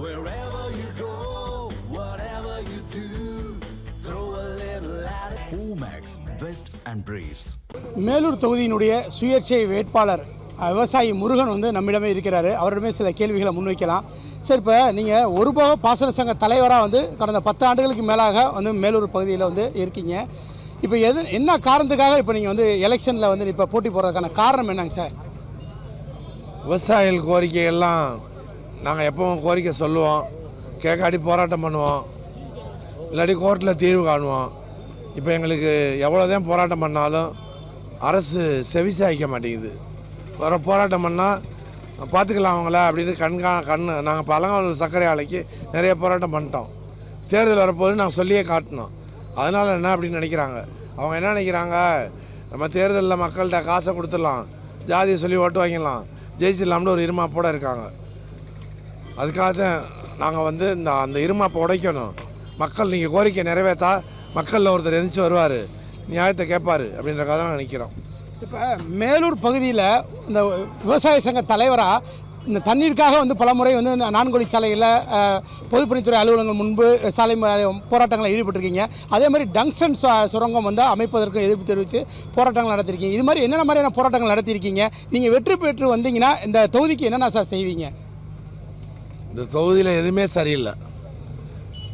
Wherever you go, whatever you do, throw a little at it. Omax, Vest and Briefs. Melur தொகுதியினுடைய சுயேட்சை வேட்பாளர் விவசாயி முருகன் வந்து நம்மிடமே இருக்கிறாரு. அவரிடமே சில கேள்விகளை முன்வைக்கலாம். சார், இப்போ நீங்கள் ஒருபோக பாசன சங்க தலைவராக வந்து கடந்த 10 ஆண்டுகளுக்கு மேலாக வந்து மேலூர் பகுதியில் வந்து இருக்கீங்க. இப்போ என்ன காரணத்துக்காக இப்போ நீங்கள் வந்து எலெக்ஷனில் வந்து இப்போ போட்டி போடுறதுக்கான காரணம் என்னங்க சார்? விவசாயிகள் கோரிக்கையெல்லாம் நாங்கள் எப்பவும் கோரிக்கை சொல்லுவோம், கேட்காடி போராட்டம் பண்ணுவோம், இல்லாட்டி கோர்ட்டில் தீர்வு காணுவோம். இப்போ எங்களுக்கு எவ்வளோதான் போராட்டம் பண்ணாலும் அரசு செவிசாய்க்க மாட்டேங்குது. வர போராட்டம் பண்ணால் பார்த்துக்கலாம் அவங்கள அப்படின்னு நாங்கள் பழங்காலூர் சர்க்கரை ஆலைக்கு நிறைய போராட்டம் பண்ணிட்டோம். தேர்தல் வரப்போது நாங்கள் சொல்லியே காட்டினோம். அதனால் என்ன அப்படின்னு நினைக்கிறாங்க, அவங்க என்ன நினைக்கிறாங்க, நம்ம தேர்தலில் மக்கள்கிட்ட காசை கொடுத்துடலாம், ஜாதியை சொல்லி ஓட்டு வாங்கிடலாம், ஜெயிச்சிடலாம்னு ஒரு இருமாப்போடு இருக்காங்க. அதுக்காக தான் நாங்கள் வந்து அந்த இருமாப்பை உடைக்கணும். மக்கள் நீங்கள் கோரிக்கை நிறைவேற்றா மக்களில் ஒருத்தர் எந்திரிச்சு வருவார், நியாயத்தை கேட்பார் அப்படின்றக்காக தான் நினைக்கிறோம். இப்போ மேலூர் பகுதியில் இந்த விவசாய சங்க தலைவராக இந்த தண்ணீருக்காக வந்து பல முறை வந்து 4 வழி சாலைகளில் பொதுப்பணித்துறை அலுவலகங்கள் முன்பு சாலை போராட்டங்களில் ஈடுபட்டிருக்கீங்க. அதே மாதிரி டங்ஸ்டன் சுரங்கம் வந்து அமைப்பதற்கு எதிர்ப்பு தெரிவித்து போராட்டங்கள் நடத்திருக்கீங்க. இது மாதிரி என்னென்ன மாதிரியான போராட்டங்கள் நடத்தியிருக்கீங்க? நீங்கள் வெற்றி பெற்று வந்தீங்கன்னா இந்த தொகுதிக்கு என்னென்ன சார் செய்வீங்க? இந்த தொகுதியில் எதுவுமே சரியில்லை.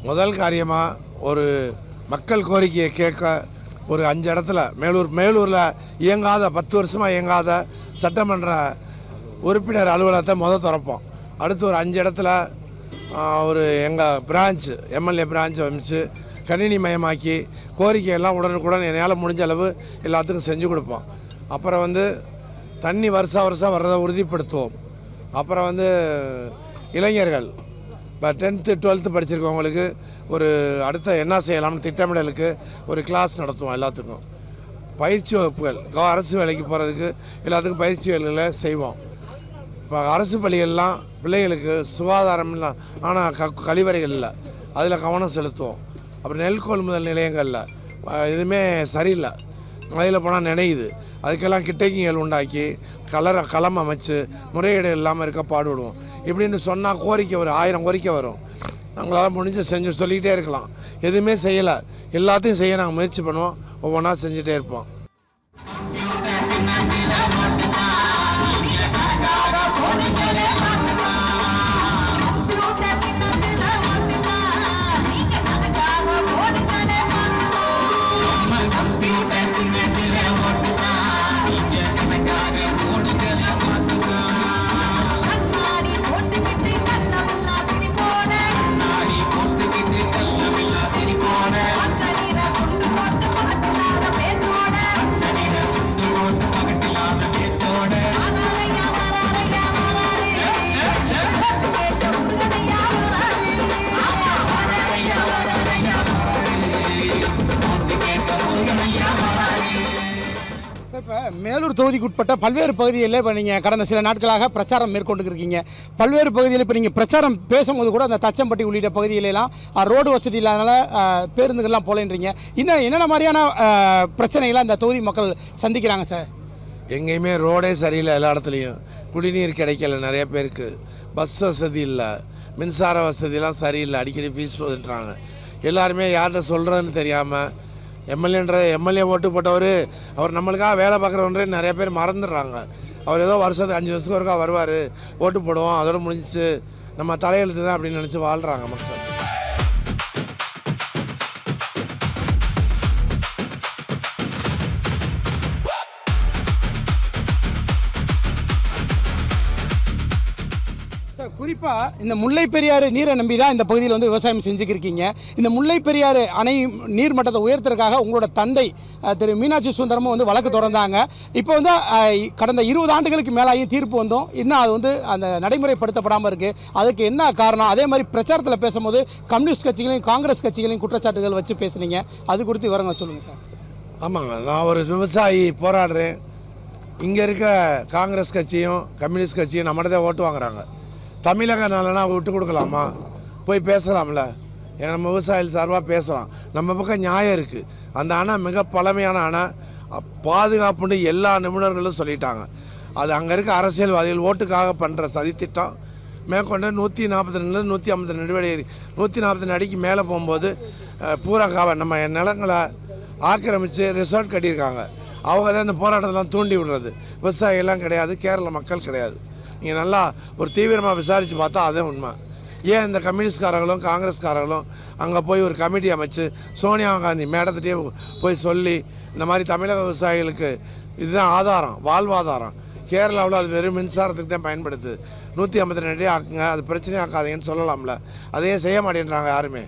முதல் காரியமாக ஒரு மக்கள் கோரிக்கையை கேட்க ஒரு 5 இடத்துல மேலூரில் இயங்காத 10 வருஷமாக இயங்காத சட்டமன்ற உறுப்பினர் அலுவலகத்தை திறப்போம். அடுத்து ஒரு 5 இடத்துல ஒரு எங்கள் பிரான்ச்சு எம்எல்ஏ பிரான்ச் அமைச்சு கணினி மயமாக்கி கோரிக்கையெல்லாம் உடனுக்குடன் என்னால் முடிஞ்ச அளவு எல்லாத்துக்கும் செஞ்சு கொடுப்போம். அப்புறம் வந்து தண்ணி வருஷம் வர்றதை உறுதிப்படுத்துவோம். அப்புறம் வந்து இளைஞர்கள் இப்போ 10th 12th படிச்சிருக்கவங்களுக்கு ஒரு அடுத்த என்ன செய்யலாம்னு திட்டமிடலுக்கு ஒரு கிளாஸ் நடத்துவோம். எல்லாத்துக்கும் பயிற்சி வகுப்புகள், அரசு வேலைக்கு போகிறதுக்கு எல்லாத்துக்கும் பயிற்சி வேலைகளை செய்வோம். இப்போ அரசு பள்ளிகள்லாம் பிள்ளைகளுக்கு சுகாதாரம் இல்லை, ஆனால் கழிவறைகள் இல்லை, அதில் கவனம் செலுத்துவோம். அப்புறம் நெல் கொள்முதல் நிலையங்களில் எதுவுமே சரியில்லை, மழையில் போனால் நினையுது, அதுக்கெல்லாம் கிட்டக்கிகள் உண்டாக்கி களம் அமைச்சு முறையீடு இல்லாமல் இருக்க பாடுபடுவோம். இப்படின்னு சொன்னால் கோரிக்கை ஒரு 1000 கோரிக்கை வரும். நாங்களால் முடிஞ்சு செஞ்சு சொல்லிக்கிட்டே இருக்கலாம். எதுவுமே செய்யலை, எல்லாத்தையும் செய்ய நாங்கள் முயற்சி பண்ணுவோம், ஒவ்வொன்றா செஞ்சுட்டே இருப்போம். இப்போ மேலூர் தொகுதிக்கு உட்பட்ட பல்வேறு பகுதிகளில் இப்போ நீங்கள் கடந்த சில நாட்களாக பிரச்சாரம் மேற்கொண்டு இருக்கீங்க. பல்வேறு பகுதியில் இப்போ நீங்கள் பிரச்சாரம் பேசும்போது கூட அந்த தச்சம்பட்டி உள்ளிட்ட பகுதிகளெல்லாம் ரோடு வசதி இல்லாதனால பேருந்துகள்லாம் போலேன்றீங்க. இன்னும் என்னென்ன மாதிரியான பிரச்சனைகளை அந்த தொகுதி மக்கள் சந்திக்கிறாங்க சார்? எங்கேயுமே ரோடே சரியில்லை, எல்லா இடத்துலையும் குடிநீர் கிடைக்கல, நிறைய பேருக்கு பஸ் வசதி இல்லை, மின்சார வசதியெல்லாம் சரியில்லை, அடிக்கடி ஃபீஸ் போட்டுறாங்க. எல்லாருமே யார்கிட்ட சொல்கிறதுன்னு தெரியாமல் எம்எல்ஏ ஓட்டு போட்டவர் அவர் நம்மளுக்காக வேலை பார்க்குறவன்றே நிறைய பேர் மறந்துடுறாங்க. அவர் ஏதோ வருஷத்துக்கு 5 வருஷத்துக்கு ஒருக்கா வருவார், ஓட்டு போடுவோம், அதோட முடிஞ்சிச்சு, நம்ம தலையெழுத்து தான் அப்படின்னு நினச்சி வாழ்கிறாங்க மக்கள். குறிப்பாக இந்த முல்லை பெரியாறு நீரை நம்பி தான் இந்த பகுதியில் வந்து விவசாயம் செஞ்சுக்கிருக்கீங்க. இந்த முல்லை பெரியாறு அணை நீர் மட்டத்தை உயர்த்துறதுக்காக உங்களோட தந்தை திரு மீனாட்சி சுந்தரமும் வந்து வழக்கு தொடர்ந்தாங்க. இப்போ வந்து கடந்த 20 ஆண்டுகளுக்கு மேலாகி தீர்ப்பு வந்தோம், இன்னும் அது வந்து அந்த நடைமுறைப்படுத்தப்படாமல் இருக்குது. அதுக்கு என்ன காரணம்? அதே மாதிரி பிரச்சாரத்தில் பேசும்போது கம்யூனிஸ்ட் கட்சிகளையும் காங்கிரஸ் கட்சிகளையும் குற்றச்சாட்டுகள் வச்சு பேசுனீங்க, அது குறித்து விவரங்களை சொல்லுங்கள் சார். ஆமாங்க, நான் ஒரு விவசாயி போராடுறேன். இங்கே இருக்க காங்கிரஸ் கட்சியும் கம்யூனிஸ்ட் கட்சியும் நம்மகிட்ட தான் ஓட்டு வாங்குறாங்க. தமிழக நலனா விட்டு கொடுக்கலாமா? போய் பேசலாம்ல, நம்ம விவசாயிகள் சார்பாக பேசலாம். நம்ம பக்கம் நியாயம் இருக்குது. அந்த அணை மிக பழமையான அணை, பாதுகாப்புன்னு எல்லா நிபுணர்களும் சொல்லிட்டாங்க. அது அங்கே இருக்க அரசியல்வாதிகள் ஓட்டுக்காக பண்ணுற சதித்திட்டம். மேற்கொண்டு 142 152 அடி 142 அடிக்கு மேலே போகும்போது பூரா நம்ம நிலங்களை ஆக்கிரமித்து ரிசார்ட் கட்டியிருக்காங்க. அவங்க தான் இந்த போராட்டத்தெல்லாம் தூண்டி விடுறது. விவசாயிகள்லாம் கிடையாது, கேரள மக்கள் கிடையாது. நீங்கள் நல்லா ஒரு தீவிரமாக விசாரித்து பார்த்தா அதே உண்மை. ஏன் இந்த கம்யூனிஸ்ட்காரங்களும் காங்கிரஸ்காரங்களும் அங்கே போய் ஒரு கமிட்டி அமைச்சு சோனியா காந்தி மேடத்திட்டே போய் சொல்லி இந்த மாதிரி தமிழக விவசாயிகளுக்கு இதுதான் ஆதாரம், வாழ்வாதாரம், கேரளாவில் அது வெறும் மின்சாரத்துக்கு தான் பயன்படுத்துது, 152 அடி ஆக்குங்க, அது பிரச்சனை ஆக்காதீங்கன்னு சொல்லலாம்ல. அதையே செய்ய மாட்டேன்றாங்க யாருமே.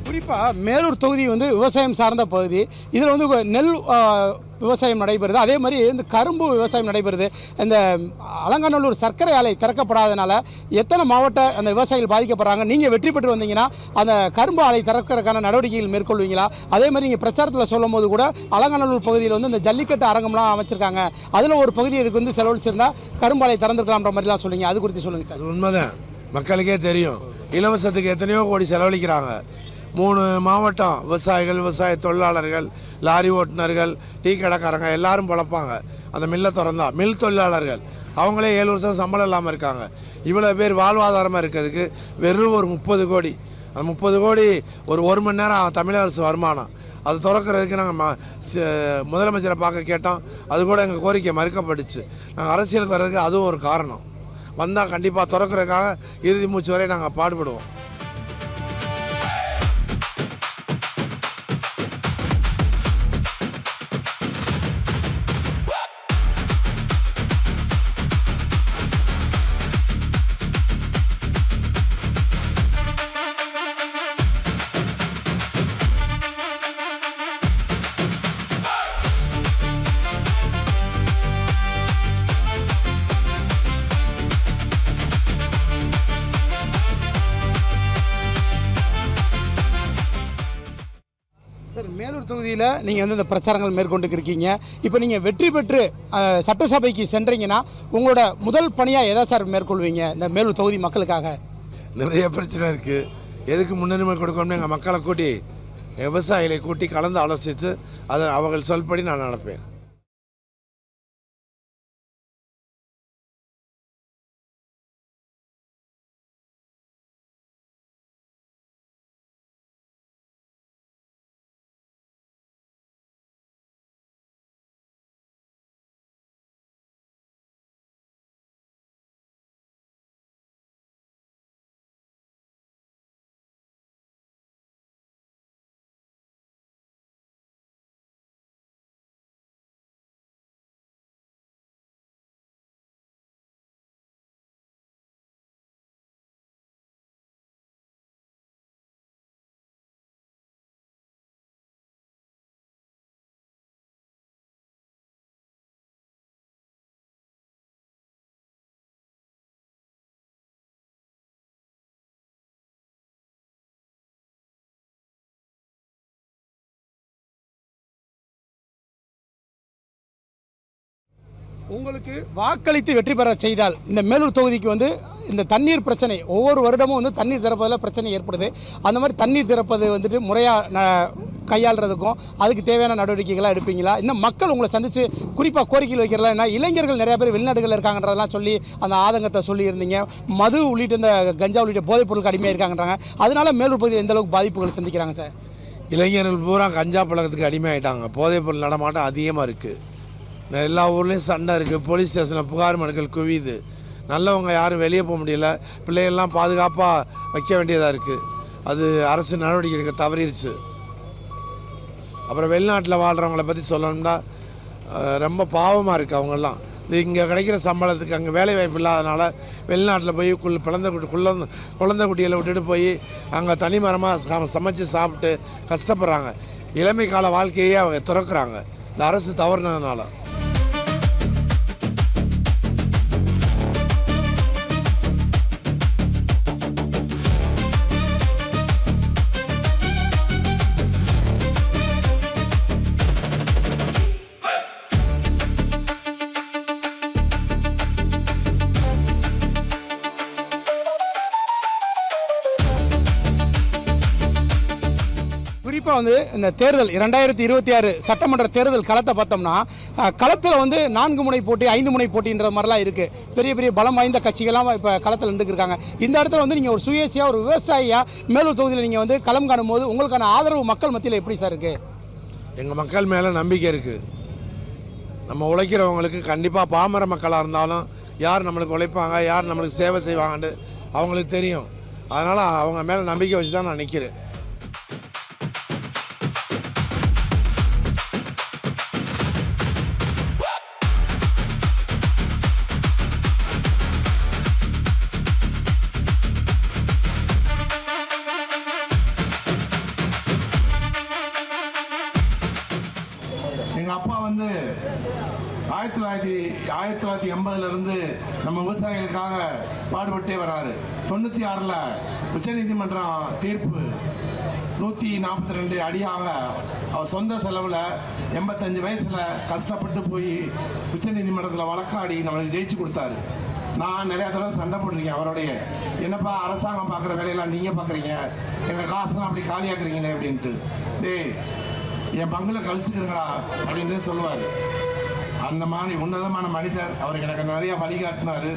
குறிப்பாக மேலூர் தொகுதி வந்து விவசாயம் சார்ந்த பகுதி. இதில் வந்து நெல் விவசாயம் நடைபெறுது, அதே மாதிரி இந்த கரும்பு விவசாயம் நடைபெறுது. இந்த அலங்காநல்லூர் சர்க்கரை ஆலை திறக்கப்படாதனால எத்தனை மாவட்ட அந்த விவசாயிகள் பாதிக்கப்படுறாங்க? நீங்கள் வெற்றி பெற்று வந்தீங்கன்னா அந்த கரும்பு ஆலை திறக்கிறதுக்கான நடவடிக்கைகள் மேற்கொள்வீங்களா? அதே மாதிரி நீங்கள் பிரச்சாரத்தில் சொல்லும் போது கூட அலங்காநல்லூர் பகுதியில் வந்து இந்த ஜல்லிக்கட்டு அரங்கம்லாம் அமைச்சிருக்காங்க, அதில் ஒரு பகுதி இதுக்கு வந்து செலவழிச்சிருந்தா கரும்பு ஆலை திறந்துருக்கலாம்ன்ற மாதிரிலாம் சொல்லுங்க. அது குறித்து சொல்லுங்கள் சார். உண்மைதான், மக்களுக்கே தெரியும். இலவசத்துக்கு எத்தனையோ கோடி செலவழிக்கிறாங்க. 3 மாவட்டம் விவசாயிகள், விவசாய தொழிலாளர்கள், லாரி ஓட்டுநர்கள், டீ கடைக்காரங்க எல்லாரும் பொழப்பாங்க. அந்த மில்லை திறந்தா மில் தொழிலாளர்கள் அவங்களே 7 வருஷம் சம்பளம் இல்லாமல் இருக்காங்க. இவ்வளோ பேர் வாழ்வாதாரமாக இருக்கிறதுக்கு வெறும் ஒரு 30 கோடி, அந்த 30 கோடி ஒரு மணி நேரம் தமிழக அரசு வருமானம். அது திறக்கிறதுக்கு நாங்கள் முதலமைச்சரை பார்க்க கேட்டோம், அது கூட எங்கள் கோரிக்கை மறுக்கப்பட்டுச்சு. நாங்கள் அரசியலுக்கு வர்றதுக்கு அதுவும் ஒரு காரணம். வந்தால் கண்டிப்பாக திறக்கிறதுக்காக இறுதி மூச்சு வரை நாங்கள் பாடுபடுவோம். சார், மேலூர் தொகுதியில் நீங்கள் வந்து இந்த பிரச்சாரங்கள் மேற்கொண்டு இருக்கீங்க. இப்போ நீங்கள் வெற்றி பெற்று சட்டசபைக்கு சென்றீங்கன்னா உங்களோட முதல் பணியாக எதை சார் மேற்கொள்வீங்க இந்த மேலூர் தொகுதி மக்களுக்காக? நிறைய பிரச்சனை இருக்குது. எதுக்கு முன்னுரிமை கொடுக்கணும்னு எங்கள் மக்களை கூட்டி, விவசாயிகளை கூட்டி கலந்து ஆலோசித்து அதை அவர்கள் சொல்படி நான் நடப்பேன். உங்களுக்கு வாக்களித்து வெற்றி பெற செய்தால் இந்த மேலூர் தொகுதிக்கு வந்து இந்த தண்ணீர் பிரச்சனை ஒவ்வொரு வருடமும் வந்து தண்ணீர் திறப்பதில் பிரச்சனை ஏற்படுது. அந்த மாதிரி தண்ணீர் திறப்பது வந்துட்டு முறையாக கையாளுறதுக்கும் அதுக்கு தேவையான நடவடிக்கைகளாக எடுப்பீங்களா? இன்னும் மக்கள் உங்களை சந்தித்து குறிப்பாக கோரிக்கைகள் வைக்கிறலாம், ஏன்னா இளைஞர்கள் நிறையா பேர் வெளிநாடுகளில் இருக்காங்கன்றதெல்லாம் சொல்லி அந்த ஆதங்கத்தை சொல்லியிருந்தீங்க. மது உள்ளிட்ட இந்த கஞ்சா உள்ளிட்ட போதைப் பொருளுக்கு அடிமையாக இருக்காங்கன்றாங்க. அதனால மேலூர் பகுதியில் எந்த அளவுக்கு பாதிப்புகள் சந்திக்கிறாங்க சார்? இளைஞர்கள் பூரா கஞ்சா பழக்கத்துக்கு அடிமையாயிட்டாங்க. போதைப் பொருள் நடமாட்டம் அதிகமாக இருக்குது. எல்லா ஊர்லேயும் சண்டை இருக்குது. போலீஸ் ஸ்டேஷனில் புகார் மனுக்கள் குவியுது. நல்லவங்க யாரும் வெளியே போக முடியல. பிள்ளைகள்லாம் பாதுகாப்பாக வைக்க வேண்டியதாக இருக்குது. அது அரசு நடவடிக்கை எடுக்க தவறிடுச்சு. அப்புறம் வெளிநாட்டில் வாழ்கிறவங்கள பற்றி சொல்லணும்னா ரொம்ப பாவமாக இருக்குது. அவங்கெல்லாம் இங்கே கிடைக்கிற சம்பளத்துக்கு அங்கே வேலை வாய்ப்பு இல்லாதனால வெளிநாட்டில் போய் குழந்தை குட்டிகளை விட்டுட்டு போய் அங்கே தனிமரமாக சமைச்சு சாப்பிட்டு கஷ்டப்படுறாங்க. இளமை கால வாழ்க்கையே அவங்க துறக்கிறாங்க இந்த அரசு தவறுனதுனால. குறிப்பாக வந்து இந்த தேர்தல் 2026 சட்டமன்ற தேர்தல் களத்தை பார்த்தோம்னா களத்தில் வந்து 4 முனை போட்டி 5 முனை போட்டின்ற மாதிரிலாம் இருக்குது. பெரிய பெரிய பலம் வாய்ந்த கட்சிகள்லாம் இப்போ களத்தில் நின்றுருக்காங்க. இந்த இடத்துல வந்து நீங்கள் ஒரு சுயேட்சையாக ஒரு விவசாயியாக மேலூர் தொகுதியில் நீங்கள் வந்து களம் காணும் போது உங்களுக்கான ஆதரவு மக்கள் மத்தியில் எப்படி சார் இருக்குது? எங்கள் மக்கள் மேலே நம்பிக்கை இருக்குது. நம்ம உழைக்கிறவங்களுக்கு கண்டிப்பாக பாமர மக்களாக இருந்தாலும் யார் நம்மளுக்கு உழைப்பாங்க, யார் நம்மளுக்கு சேவை செய்வாங்கன்னு அவங்களுக்கு தெரியும். அதனால் அவங்க மேலே நம்பிக்கை வச்சு தான் நான் நிற்கிறேன். எங்கள் அப்பா வந்து 1980 நம்ம விவசாயிகளுக்காக பாடுபட்டே வராரு. 96 உச்சநீதிமன்றம் தீர்ப்பு 142 அடியாக அவர் சொந்த செலவில் 85 வயசில் கஷ்டப்பட்டு போய் உச்சநீதிமன்றத்தில் வழக்காடி நம்மளுக்கு ஜெயிச்சு கொடுத்தாரு. நான் நிறையா தடவை சண்டை போட்டிருக்கேன் அவருடைய. என்னப்பா அரசாங்கம் பார்க்குற வேலையெல்லாம் நீங்கள் பார்க்குறீங்க, எங்கள் காசெல்லாம் அப்படி காலியாக்குறீங்களே அப்படின்ட்டு. டேய் என் பங்குல கழிச்சுக்கிறீங்களா அப்படின்னு சொல்லுவார். அந்த மாதிரி உன்னதமான மனிதர். அவருக்கு எனக்கு நிறையா வழிகாட்டினார்.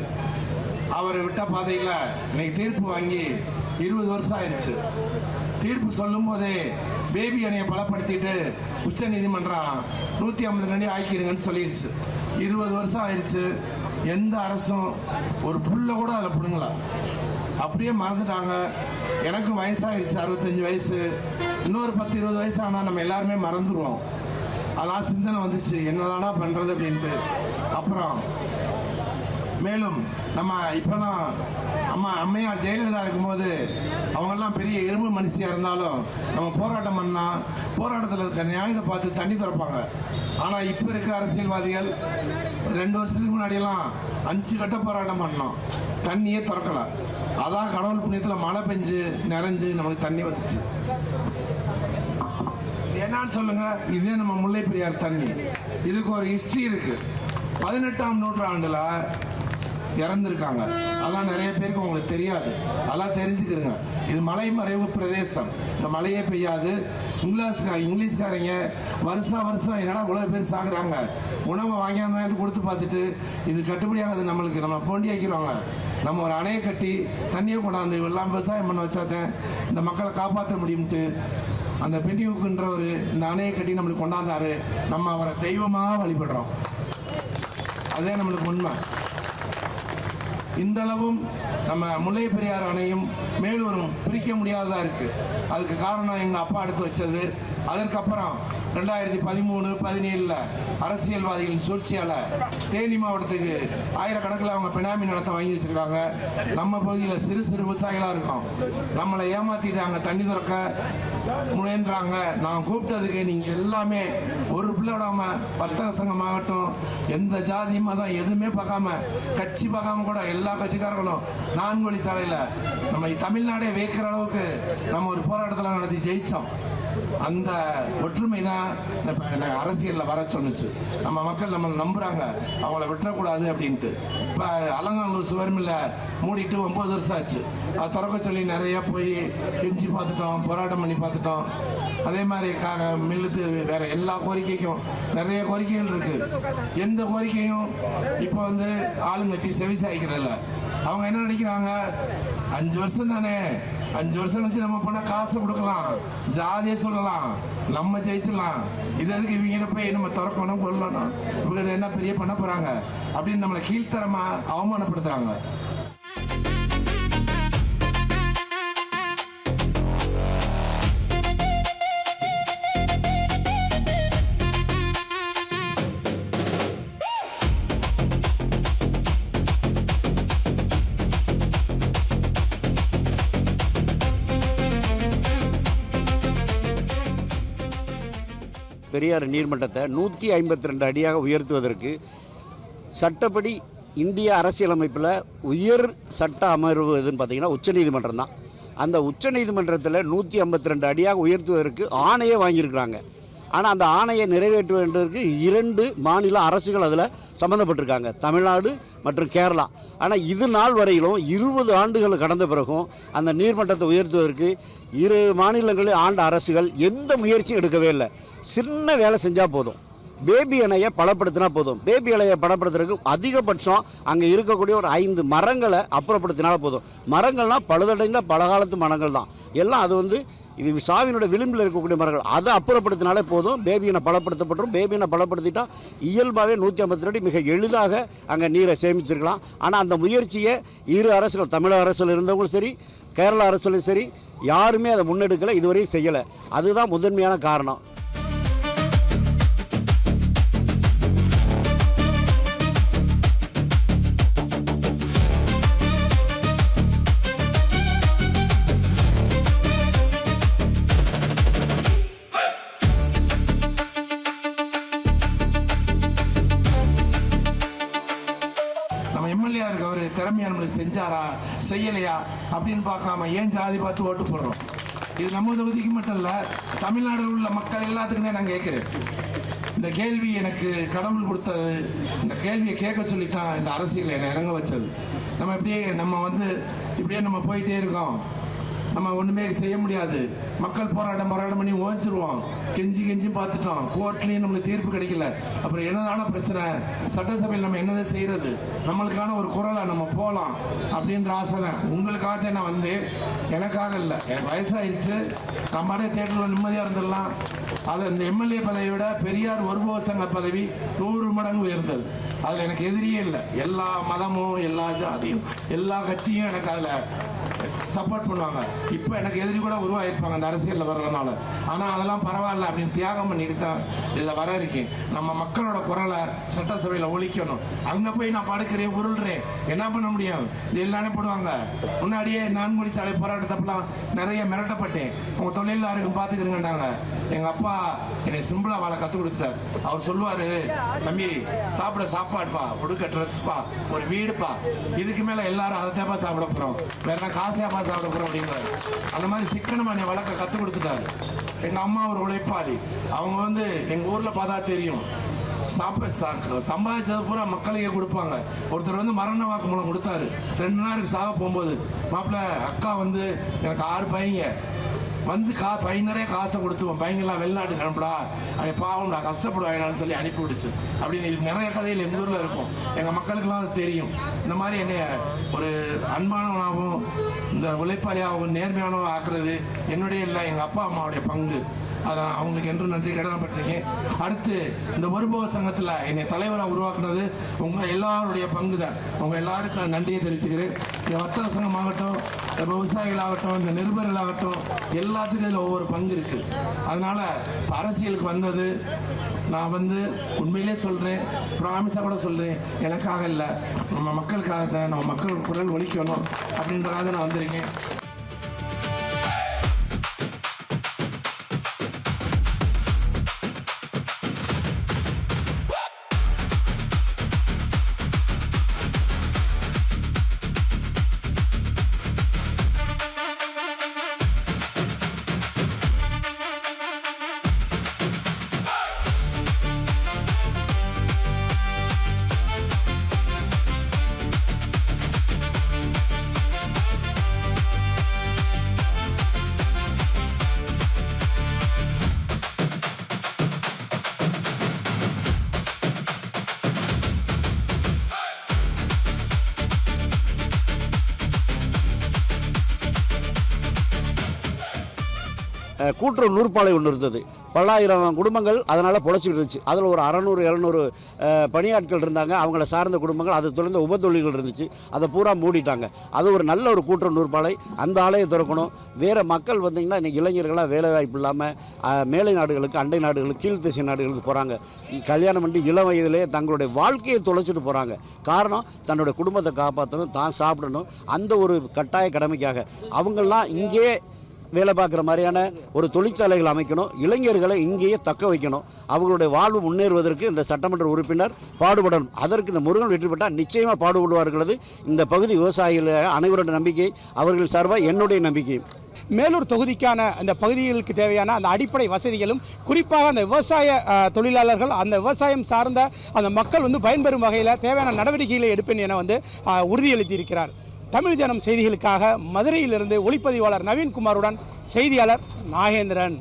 அவர் விட்ட பாதையில் இன்னைக்கு தீர்ப்பு வாங்கி 20 வருஷம் ஆயிடுச்சு. தீர்ப்பு சொல்லும் போதே பேபி அணையை பலப்படுத்திட்டு உச்ச நீதிமன்றம் 150 அடி ஆக்கிடுங்கன்னு சொல்லிடுச்சு. 20 வருஷம் ஆயிடுச்சு. எந்த அரசும் ஒரு புல்ல கூட அதில் பிடுங்களா, அப்படியே மறந்துட்டாங்க. எனக்கும் வயசாகிடுச்சு, 65 வயசு. இன்னொரு 10-20 வயசு ஆனால் நம்ம எல்லாருமே மறந்துடுவோம். அதெல்லாம் சிந்தனை வந்துச்சு, என்னதானா பண்ணுறது அப்படின்ட்டு. அப்புறம் மேலும் நம்ம இப்போலாம் அம்மையார் ஜெயலலிதா இருக்கும்போது அவங்கெல்லாம் பெரிய இரும்பு மனுஷியாக இருந்தாலும் நம்ம போராட்டம் பண்ணால் போராட்டத்தில் இருக்க நியாயத்தை பார்த்து தண்ணி திறப்பாங்க. ஆனால் இப்போ இருக்க அரசியல்வாதிகள் 2 வருஷத்துக்கு முன்னாடியெல்லாம் 5 கட்ட போராட்டம் பண்ணோம், தண்ணியே திறக்கலை. அதான் கடவுள் புண்ணியத்தில் மழை பெஞ்சு நிறைஞ்சு நம்மளுக்கு தண்ணி வந்துச்சு. என்னன்னு சொல்லுங்க, இதே நம்ம முல்லை பெரியார் தண்ணி. இதுக்கு ஒரு ஹிஸ்டரி இருக்கு. 18ஆம் நூற்றாண்டுல இறந்துருக்காங்க. அதெல்லாம் நிறைய பேருக்கு உங்களுக்கு தெரியாது. அதெல்லாம் தெரிஞ்சுக்கிறங்க. இது மலை மறைவு பிரதேசம். இந்த மழையே பெய்யாது. இங்கிலீஷ்காரங்க வருஷம் என்னடா இவ்வளோ பேர் சாகுறாங்க, உணவை வாங்கியாந்து கொடுத்து பார்த்துட்டு இது கட்டுப்படியாகாது நம்மளுக்கு, நம்ம போண்டி ஆக்கிடுவாங்க. நம்ம ஒரு அணையை கட்டி தண்ணியை கொண்டாந்து எல்லாம் விவசாயம் பண்ண வச்சாதான் இந்த மக்களை காப்பாற்ற முடியும்ட்டு அந்த பெண்டியூக்குன்றவர் இந்த அணையை கட்டி நம்மளுக்கு கொண்டாந்தாரு. நம்ம அவரை தெய்வமாக வழிபடுறோம். அதே நம்மளுக்கு உண்மை. இன்றளவும் நம்ம முல்லை பெரியார் அணையும் மேலூரும் பிரிக்க முடியாததாக இருக்குது. அதுக்கு காரணம் எங்கள் அப்பா எடுத்து வச்சது. அதற்கப்புறம் 2013-17 அரசியல்வாதிகளின் சூழ்ச்சியால் தேனி மாவட்டத்துக்கு ஆயிரக்கணக்கில் அவங்க பினாமி நிலத்தை வாங்கி வச்சுருக்காங்க. நம்ம பகுதியில் சிறு சிறு விவசாயிகளாக இருக்கோம். நம்மளை ஏமாற்றிட்டாங்க, தண்ணி திறக்க முயன்றாங்க. நான் கூப்பிட்டதுக்கு நீங்கள் எல்லாமே ஒரு பிள்ளை விடாமல் வர்த்தக சங்கமாகட்டும், எந்த ஜாதி மதம் எதுவுமே பார்க்காம, கட்சி பார்க்காம கூட எல்லா கட்சிக்காரர்களும் 4 வழி சாலையில் நம்ம தமிழ்நாடே வைக்கிற அளவுக்கு நம்ம ஒரு போராட்டத்தில் நடத்தி ஜெயித்தோம். அந்த ஒற்றுமை தான் அரசியலில் வர சொன்னுச்சு. நம்ம மக்கள் நம்மளை நம்புகிறாங்க, அவங்கள விட்டுறக்கூடாது அப்படின்ட்டு. இப்போ அலங்காநல்லூர் சுவர்மில்ல மூடிட்டு 9 வருஷம் ஆச்சு. அது திறக்க சொல்லி நிறையா போய் கெஞ்சி பார்த்துட்டோம், போராட்டம் பண்ணி பார்த்துட்டோம். அதே மாதிரி மில்லுக்கு வேறு எல்லா கோரிக்கைக்கும் நிறைய கோரிக்கைகள் இருக்குது. எந்த கோரிக்கையும் இப்போ வந்து ஆளுங்கட்சி செவி சாய்க்கிறதில்ல. அவங்க என்ன நினைக்கிறாங்க, 5 வருஷம் தானே, 5 வருஷம் கழிச்சு நம்ம போனால் காசை கொடுக்கலாம், ஜாதியை சொல்லலாம், நம்ம ஜெயிச்சிடலாம், இது எதுக்கு இவங்க போய் நம்ம திறக்கணும் கொள்ளணும், இவங்க என்ன பெரிய பண்ண போகிறாங்க அப்படின்னு நம்மளை கீழ்த்தரமாக அவமானப்படுத்துகிறாங்க. பெரியாறு நீர்மட்டத்தை 152 அடியாக உயர்த்துவதற்கு சட்டப்படி இந்திய அரசியலமைப்பில் உயர் சட்ட அமர்வு எதுன்னு பார்த்தீங்கன்னா உச்சநீதிமன்றம் தான். அந்த உச்சநீதிமன்றத்தில் 152 அடியாக உயர்த்துவதற்கு ஆணையை வாங்கியிருக்கிறாங்க. ஆனால் அந்த ஆணையை நிறைவேற்ற வேண்டியதற்கு 2 மாநில அரசுகள் அதில் சம்மந்தப்பட்டிருக்காங்க, தமிழ்நாடு மற்றும் கேரளா. ஆனால் இது நாள் வரையிலும் 20 ஆண்டுகள் கடந்த பிறகும் அந்த நீர்மட்டத்தை உயர்த்துவதற்கு 2 மாநிலங்களில் ஆண்ட அரசுகள் எந்த முயற்சியும் எடுக்கவே இல்லை. சின்ன வேலை செஞ்சால் போதும், பேபி அணையை பலப்படுத்தினா போதும். பேபி அணையை பலப்படுத்துறதுக்கு அதிகபட்சம் அங்கே இருக்கக்கூடிய ஒரு 5 மரங்களை அப்புறப்படுத்தினாலும் போதும். மரங்கள்னால் பழுதடைந்த பலகாலத்து மரங்கள் தான் எல்லாம். அது வந்து இது சாவினோட விளிம்பில் இருக்கக்கூடிய மரங்கள், அதை அப்புறப்படுத்தினாலே போதும். பேபியனை பலப்படுத்தப்பட்டுரும். பேபியனை பலப்படுத்திட்டால் இயல்பாகவே 152 அடி மிக எளிதாக அங்கே நீரை சேமிச்சிருக்கலாம். ஆனால் அந்த முயற்சியை 2 அரசுகள், தமிழக அரசில் இருந்தவங்களும் சரி, கேரளா அரசுலையும் சரி, யாருமே அதை முன்னெடுக்கலை, இதுவரையும் செய்யலை. அதுதான் முதன்மையான காரணம். எம்எல்ஏ இருக்கு, அவர் திறமையா நம்மளுக்கு செஞ்சாரா செய்யலையா அப்படின்னு பார்க்காம ஏன் ஜாதி பார்த்து ஓட்டு போடுறோம். இது நம்ம தொகுதிக்கு மட்டும் இல்லை, தமிழ்நாட்டில் உள்ள மக்கள் எல்லாத்துக்கும் தான் நான் கேட்குறேன். இந்த கேள்வி எனக்கு கடவுள் கொடுத்தது. இந்த கேள்வியை கேட்க சொல்லித்தான் இந்த அரசியல் என்னை இறங்க வச்சது. நம்ம இப்படியே நம்ம போயிட்டே இருக்கோம். நம்ம ஒன்றுமே செய்ய முடியாது. மக்கள் போராட்டம் பண்ணி ஓஞ்சிருவோம். கெஞ்சி பார்த்துட்டோம், கோர்ட்லேயும் நம்மளுக்கு தீர்ப்பு கிடைக்கல. அப்புறம் என்னதான பிரச்சனை, சட்டசபையில் நம்ம என்னதை செய்கிறது, நம்மளுக்கான ஒரு குரலை நம்ம போகலாம் அப்படின்ற ஆசை தான். உங்களுக்காக நான் வந்து, எனக்காக இல்லை, எனக்கு வயசாகிடுச்சு, நம்மளே தேட்டரில் நிம்மதியாக இருந்துடலாம். அது இந்த எம்எல்ஏ பதவியை விட பெரியார் ஒருபோக சங்க பதவி 100 மடங்கு உயர்ந்தது. அதில் எனக்கு எதிரியே இல்லை. எல்லா மதமும், எல்லா ஜாதியும், எல்லா கட்சியும் எனக்கு அதில் சப்போர்ட் பண்ணுவாங்க. இப்போ எனக்கு எதிரி கூட உருவாயிருப்பாங்க அந்த அரசியலில் வர்றதுனால. ஆனால் அதெல்லாம் பரவாயில்ல அப்படின்னு தியாகம் பண்ணிட்டு தான் இதில் வர இருக்கேன். நம்ம மக்களோட குரலை சட்டசபையில் ஒழிக்கணும். அங்கே போய் நான் படுக்கிறேன், உருள்றேன், என்ன பண்ண முடியும்? இது எல்லாமே போடுவாங்க. முன்னாடியே நான்குடி சாலை போராட்டத்தப்பெல்லாம் நிறைய மிரட்டப்பட்டேன். உங்கள் தொழிலில் யாருக்கும் பார்த்துக்கிறீங்கன்னாங்க. எங்கள் அப்பா என்னை சிம்பிளாக வாழ கற்றுக் கொடுத்துட்டார். அவர் சொல்லுவார், தம்பி சாப்பிட சாப்பாடுப்பா, உடுக்க ட்ரெஸ்ப்பா, ஒரு வீடுப்பா, இதுக்கு மேலே எல்லாரும் அதை தேப்பா சாப்பிட போகிறோம், வேற காசையாப்பா சாப்பிட போகிறோம் அப்படிங்கிறார். அந்த மாதிரி சிக்கனமாக என்னை வளர்க்க கற்றுக் கொடுத்துட்டாரு. எங்கள் அம்மா ஒரு உழைப்பாளி. அவங்க வந்து எங்கள் ஊரில் பார்த்தா தெரியும், சம்பாதிச்சது பூரா மக்களுக்கே கொடுப்பாங்க. ஒருத்தர் வந்து மரண வாக்குமூலம் கொடுத்தாரு. 2 நாளுக்கு சாக போகும்போது, மாப்பிள்ள அக்கா வந்து எனக்கு 6 பையங்க வந்து பையன் நிறைய காசை கொடுத்துவோம், பையங்கள்லாம் வெளிநாட்டுக்கு அனுப்புடா, அவன் பாவம்டா கஷ்டப்படுவாங்கன்னு சொல்லி அனுப்பிவிடுச்சு அப்படின்னு. இது நிறைய கதையில் எங்கள் ஊரில் இருக்கும். எங்கள் மக்களுக்கெல்லாம் அது தெரியும். இந்த மாதிரி என்னைய ஒரு அன்பானவனாகவும் இந்த உழைப்பாளியாகவும் நேர்மையானவும் ஆக்குறது என்னுடைய இல்லை, எங்கள் அப்பா அம்மாவுடைய பங்கு. அதான் அவங்களுக்கு என்று நன்றி கடமைப்பட்டிருக்கேன். அடுத்து இந்த ஒருபோக சங்கத்தில் என்னை தலைவராக உருவாக்குனது உங்கள் எல்லாருடைய பங்கு தான். உங்கள் எல்லாருக்கும் நன்றியை தெரிவிச்சுக்கிறேன். இந்த வர்த்தக சங்கமாகட்டும், இந்த விவசாயிகளாகட்டும், இந்த நிருபர்களாகட்டும், எல்லாத்துக்கும் இதில் ஒவ்வொரு பங்கு இருக்குது. அதனால் அரசியலுக்கு வந்தது நான் வந்து உண்மையிலே சொல்கிறேன், ப்ராமிஸாக கூட சொல்கிறேன், எனக்காக இல்லை, நம்ம மக்களுக்காக தான். நம்ம மக்கள் குரல் ஒலிக்கணும் அப்படின்றதாக நான் வந்திருக்கேன். கூட்டுறவு நூற்பாலை ஒன்று இருந்தது. பல்லாயிரம் குடும்பங்கள் அதனால் பொழைச்சிக்கிட்டு இருந்துச்சு. அதில் ஒரு 600-700 பணியாட்கள் இருந்தாங்க. அவங்கள சார்ந்த குடும்பங்கள், அதை தொடர்ந்து உபத்தொழில்கள் இருந்துச்சு. அதை பூரா மூடிட்டாங்க. அது ஒரு நல்ல ஒரு கூட்டுறவு நூற்பாலை. அந்த ஆலையை திறக்கணும். வேறு மக்கள் வந்தீங்கன்னா இன்றைக்கி இளைஞர்களாக வேலைவாய்ப்பு இல்லாமல் மேலை நாடுகளுக்கு, அண்டை நாடுகளுக்கு, கீழ்த்திசை நாடுகளுக்கு போகிறாங்க. கல்யாணம் பண்ணி இளம் வயதிலே தங்களுடைய வாழ்க்கையை தொலைச்சிட்டு போகிறாங்க. காரணம், தன்னுடைய குடும்பத்தை காப்பாற்றணும், தான் சாப்பிடணும், அந்த ஒரு கட்டாய கடமைக்காக. அவங்கெல்லாம் இங்கே வேலை பார்க்குற மாதிரியான ஒரு தொழிற்சாலைகள் அமைக்கணும், இளைஞர்களை இங்கேயே தக்க வைக்கணும், அவர்களுடைய வாழ்வு முன்னேறுவதற்கு இந்த சட்டமன்ற உறுப்பினர் பாடுபடணும். அதற்கு இந்த முருகன் வெற்றி பெற்றால் நிச்சயமாக பாடுபடுவார்களது இந்த பகுதி விவசாயிகள் அனைவரோட நம்பிக்கை, அவர்கள் சார்பாக என்னுடைய நம்பிக்கை. மேலூர் தொகுதிக்கான அந்த பகுதிகளுக்கு தேவையான அந்த அடிப்படை வசதிகளும் குறிப்பாக அந்த விவசாய தொழிலாளர்கள் அந்த விவசாயம் சார்ந்த அந்த மக்கள் வந்து பயன்பெறும் வகையில் தேவையான நடவடிக்கைகளை எடுப்பேன் என வந்து உறுதியளித்திருக்கிறார். தமிழ் ஜனம் செய்திகளுக்காக மதுரையிலிருந்து ஒளிப்பதிவாளர் நவீன்குமாருடன் செய்தியாளர் நாகேந்திரன்.